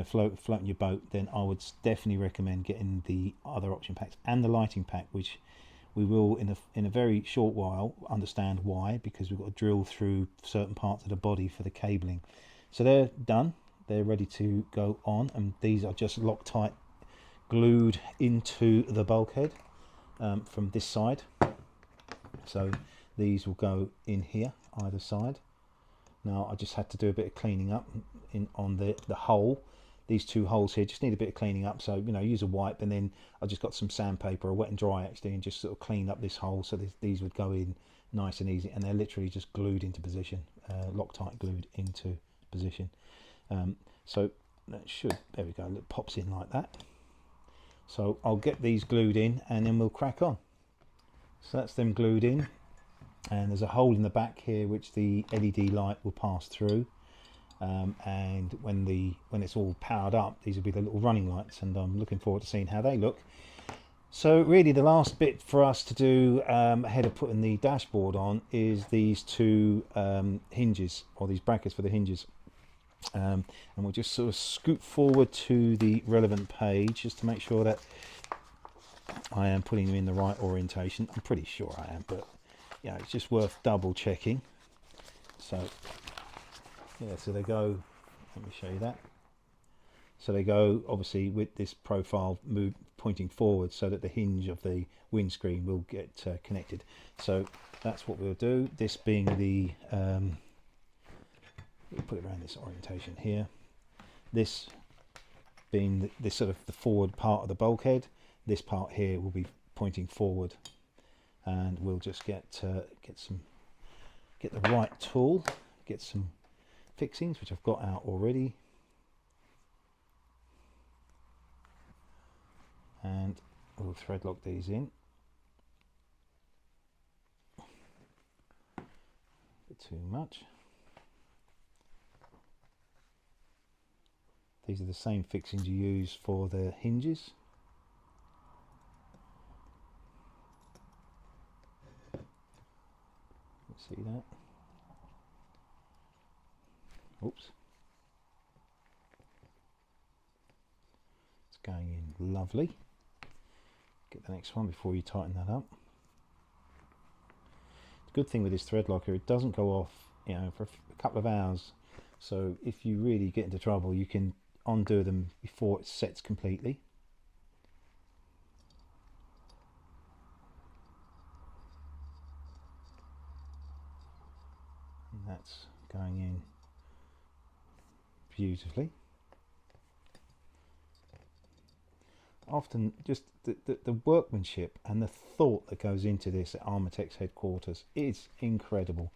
S1: floating your boat, then I would definitely recommend getting the other option packs and the lighting pack, which we will in a very short while understand why, because we've got to drill through certain parts of the body for the cabling. So they're done, they're ready to go on, and these are just Loctite glued into the bulkhead from this side. So these will go in here either side. Now I just had to do a bit of cleaning up on the hole. These two holes here just need a bit of cleaning up, so use a wipe, and then I just got some sandpaper, or wet and dry actually, and just sort of cleaned up this hole so these would go in nice and easy, and they're literally just glued into position, Loctite glued into position. So that should, there we go, it pops in like that. So I'll get these glued in and then we'll crack on. So that's them glued in, and there's a hole in the back here which the LED light will pass through, and when it's all powered up, these will be the little running lights, and I'm looking forward to seeing how they look. So really the last bit for us to do ahead of putting the dashboard on is these two hinges, or these brackets for the hinges. And we'll just sort of scoot forward to the relevant page just to make sure that I am putting them in the right orientation. I'm pretty sure I am, but it's just worth double checking. So yeah, so they go, let me show you that. So they go obviously with this profile pointing forward, so that the hinge of the windscreen will get connected. So that's what we'll do, this being the we'll put it around this orientation here, this being this sort of the forward part of the bulkhead. This part here will be pointing forward, and we'll just get the right tool, get some fixings which I've got out already, and we'll thread lock these in. A bit too much. These are the same fixings you use for the hinges. See that? Oops. It's going in lovely. Get the next one before you tighten that up. The good thing with this thread locker, it doesn't go off, for a couple of hours. So if you really get into trouble, you can undo them before it sets completely. And that's going in beautifully. Often just the workmanship and the thought that goes into this at Armortek's headquarters is incredible.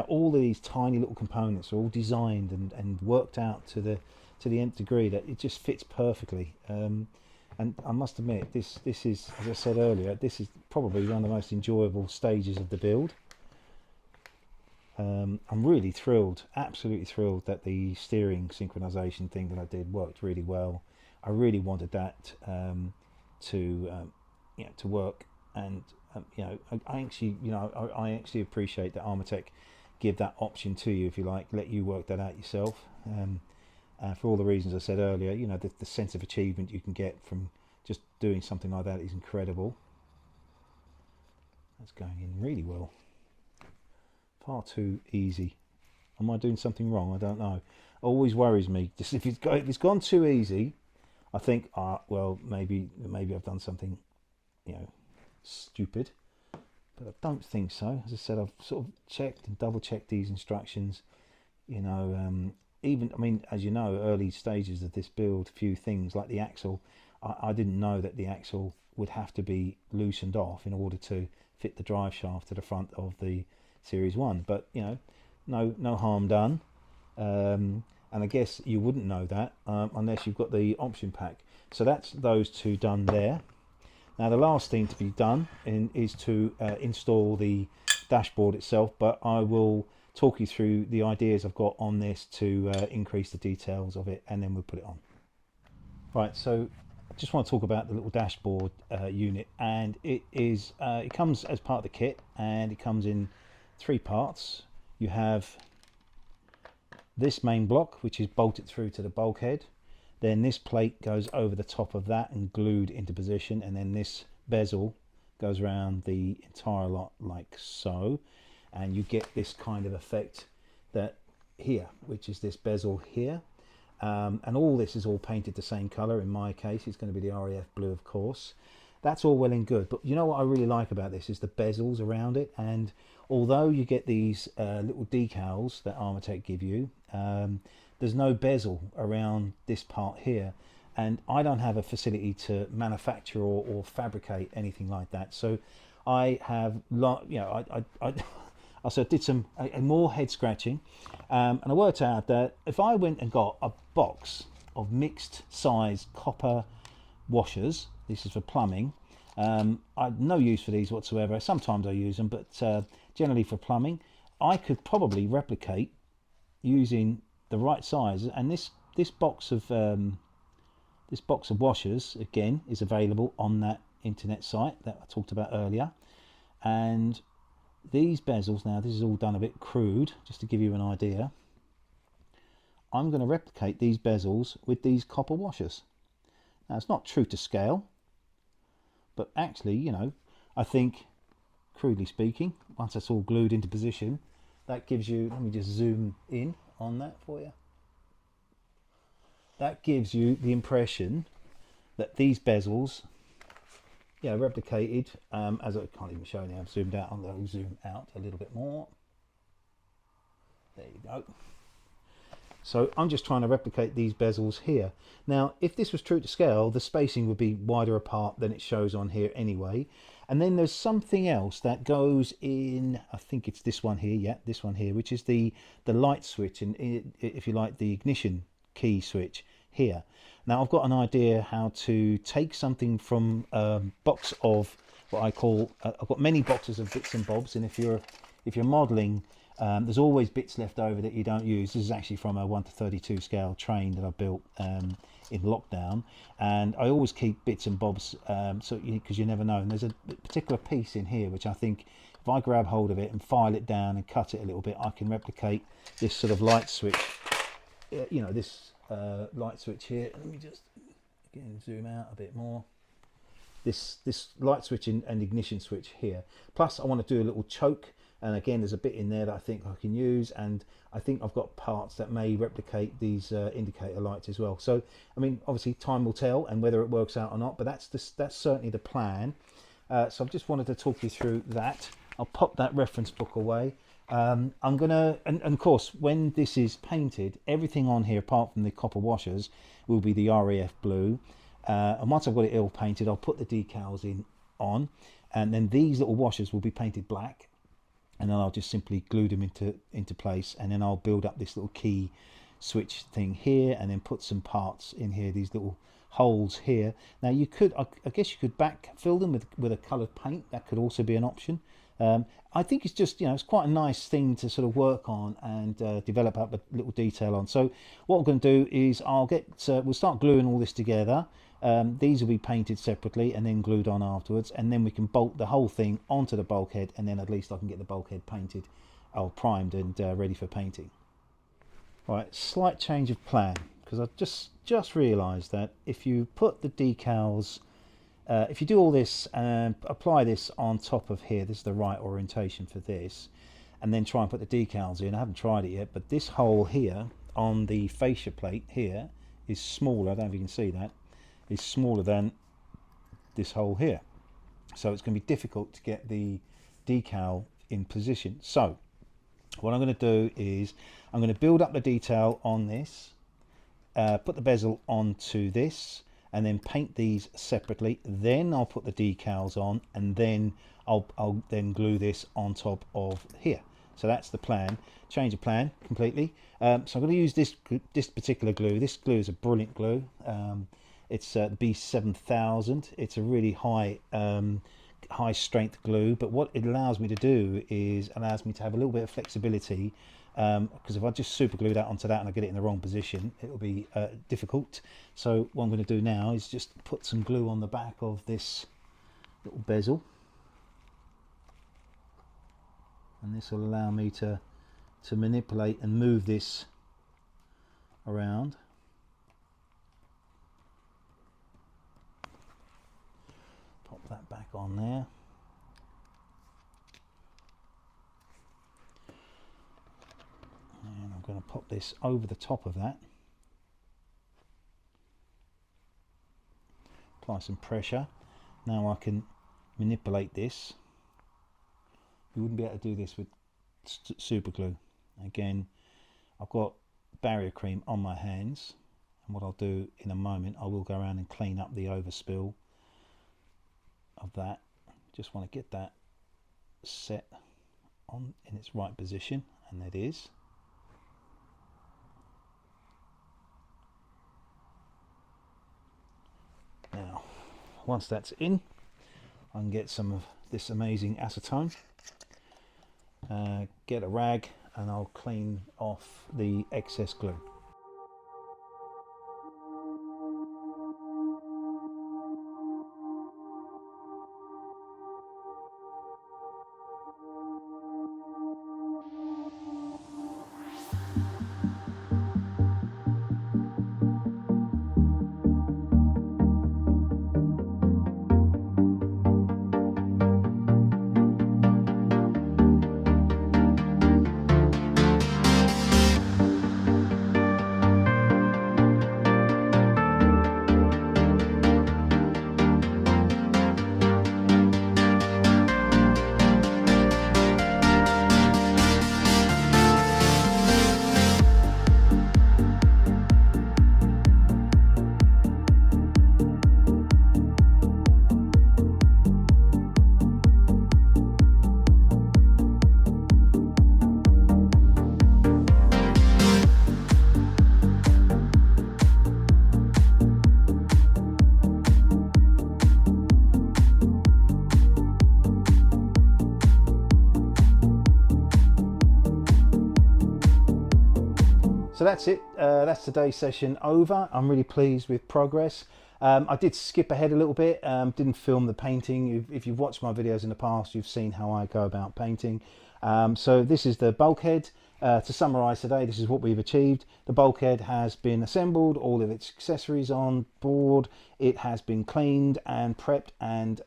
S1: All of these tiny little components are all designed and worked out to the nth degree that it just fits perfectly. And I must admit, this is, as I said earlier, this is probably one of the most enjoyable stages of the build. I'm really thrilled, absolutely thrilled, that the steering synchronization thing that I did worked really well. I really wanted that to work, and I actually appreciate that Armortek give that option to you, if you like, let you work that out yourself. For all the reasons I said earlier, the sense of achievement you can get from just doing something like that is incredible. That's going in really well. Far too easy. Am I doing something wrong? I don't know. Always worries me. Just if it's gone too easy, I think, well, maybe I've done something, stupid. but I don't think so. As I said, I've sort of checked and double checked these instructions. You know, even, I mean, as you know, early stages of this build, few things like the axle, I didn't know that the axle would have to be loosened off in order to fit the drive shaft to the front of the Series 1. But, you know, no harm done. And I guess you wouldn't know that unless you've got the option pack. So that's those two done there. Now the last thing to be done is to install the dashboard itself, but I will talk you through the ideas I've got on this to increase the details of it, and then we'll put it on. Right, so I just want to talk about the little dashboard unit, and it comes as part of the kit, and it comes in 3 parts. You have this main block, which is bolted through to the bulkhead. Then this plate goes over the top of that and glued into position, and then this bezel goes around the entire lot like so, and you get this kind of effect that here, which is this bezel here, and all this is all painted the same color. In my case, it's going to be the RAF blue, of course. That's all well and good, but you know what I really like about this is the bezels around it. And although you get these little decals that Armortek give you, there's no bezel around this part here, and I don't have a facility to manufacture or fabricate anything like that. So I have, you know, I sort of did some more head scratching, and I worked out that if I went and got a box of mixed size copper washers, this is for plumbing. I have no use for these whatsoever. Sometimes I use them, but generally for plumbing, I could probably replicate using the right size. And this box of washers again is available on that internet site that I talked about earlier. And these bezels, now this is all done a bit crude, just to give you an idea. I'm going to replicate these bezels with these copper washers. Now it's not true to scale, but actually, you know, I think, crudely speaking, once that's all glued into position, that gives you, let me just zoom in on that for you. That gives you the impression that these bezels, yeah, replicated, as I can't even show you, I've zoomed out, I'm going to zoom out a little bit more. There you go. So I'm just trying to replicate these bezels here. Now, if this was true to scale, the spacing would be wider apart than it shows on here anyway. And then there's something else that goes in, I think it's this one here, yeah, this one here, which is the light switch, and if you like, the ignition key switch here. Now I've got an idea how to take something from a box of what I call, I've got many boxes of bits and bobs, and if you're modeling, there's always bits left over that you don't use. This is actually from a 1:32 scale train that I built in lockdown, and I always keep bits and bobs because you never know. And there's a particular piece in here which I think if I grab hold of it and file it down and cut it a little bit, I can replicate this sort of light switch, you know, this light switch here. Let me just again zoom out a bit more. This light switch and ignition switch here. Plus I want to do a little choke, and again there's a bit in there that I think I can use, and I think I've got parts that may replicate these indicator lights as well. So I mean, obviously time will tell and whether it works out or not, but that's certainly the plan. So I've just wanted to talk you through that. I'll pop that reference book away. I'm gonna, and of course when this is painted, everything on here apart from the copper washers will be the RAF blue, and once I've got it all painted, I'll put the decals on, and then these little washers will be painted black, and then I'll just simply glue them into place, and then I'll build up this little key switch thing here, and then put some parts in here, these little holes here. Now you could, I guess you could backfill them with a coloured paint. That could also be an option. I think it's just, you know, it's quite a nice thing to sort of work on and develop up a little detail on. So what I'm going to do is we'll start gluing all this together. These will be painted separately and then glued on afterwards, and then we can bolt the whole thing onto the bulkhead, and then at least I can get the bulkhead painted or primed and ready for painting. Right, slight change of plan, because I've just realised that if you put the decals, if you do all this and apply this on top of here, this is the right orientation for this, and then try and put the decals in. I haven't tried it yet, but this hole here on the fascia plate here is smaller. I don't know if you can see that. It's smaller than this hole here, so it's going to be difficult to get the decal in position. So what I'm going to do is I'm going to build up the detail on this, put the bezel onto this, and then paint these separately. Then I'll put the decals on, and then I'll then glue this on top of here. So that's the plan. Change of plan completely. So I'm going to use this particular glue. This glue is a brilliant glue. It's the B7000. It's a really high strength glue, but what it allows me to do is allows me to have a little bit of flexibility, because if I just super glue that onto that and I get it in the wrong position, it will be difficult. So what I'm going to do now is just put some glue on the back of this little bezel, and this will allow me to manipulate and move this around. Pop that back on there. And I'm going to pop this over the top of that. Apply some pressure. Now I can manipulate this. You wouldn't be able to do this with super glue. Again, I've got barrier cream on my hands, and what I'll do in a moment, I will go around and clean up the overspill of that. Just want to get that set on in its right position, and it is. Now once that's in, I can get some of this amazing acetone, get a rag, and I'll clean off the excess glue. So that's it. That's today's session over. I'm really pleased with progress. I did skip ahead a little bit, didn't film the painting. If you've watched my videos in the past, you've seen how I go about painting. So this is the bulkhead. To summarise today, this is what we've achieved. The bulkhead has been assembled, all of its accessories on board. It has been cleaned and prepped and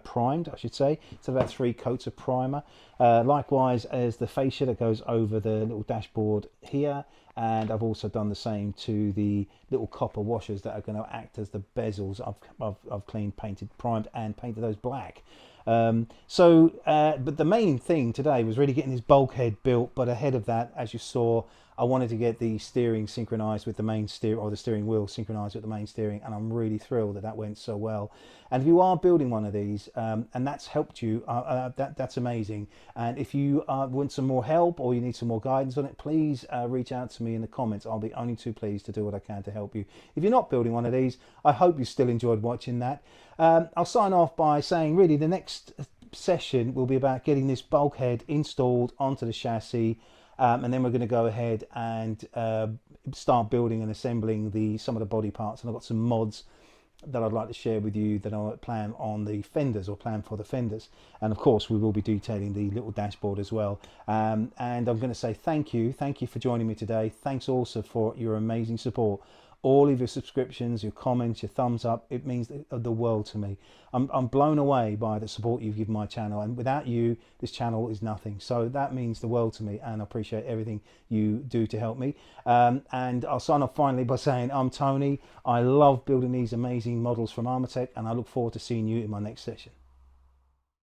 S1: primed, I should say. It's about 3 coats of primer. Likewise as the fascia that goes over the little dashboard here. And I've also done the same to the little copper washers that are going to act as the bezels. I've cleaned, painted, primed and painted those black. But the main thing today was really getting this bulkhead built. But ahead of that, as you saw, I wanted to get the steering synchronized with the main steer, or the steering wheel synchronized with the main steering, and I'm really thrilled that that went so well. And if you are building one of these and that's helped you, that's amazing. And if you want some more help or you need some more guidance on it, please reach out to me in the comments. I'll be only too pleased to do what I can to help you. If you're not building one of these, I hope you still enjoyed watching that. I'll sign off by saying really the next session will be about getting this bulkhead installed onto the chassis, and then we're going to go ahead and start building and assembling some of the body parts. And I've got some mods that I'd like to share with you that I plan on the fenders, or plan for the fenders. And of course we will be detailing the little dashboard as well. And I'm going to say thank you for joining me today. Thanks also for your amazing support. All of your subscriptions, your comments, your thumbs up, it means the world to me. I'm blown away by the support you've given my channel, and without you, this channel is nothing. So that means the world to me, and I appreciate everything you do to help me. And I'll sign off finally by saying I'm Tony. I love building these amazing models from Armortek, and I look forward to seeing you in my next session.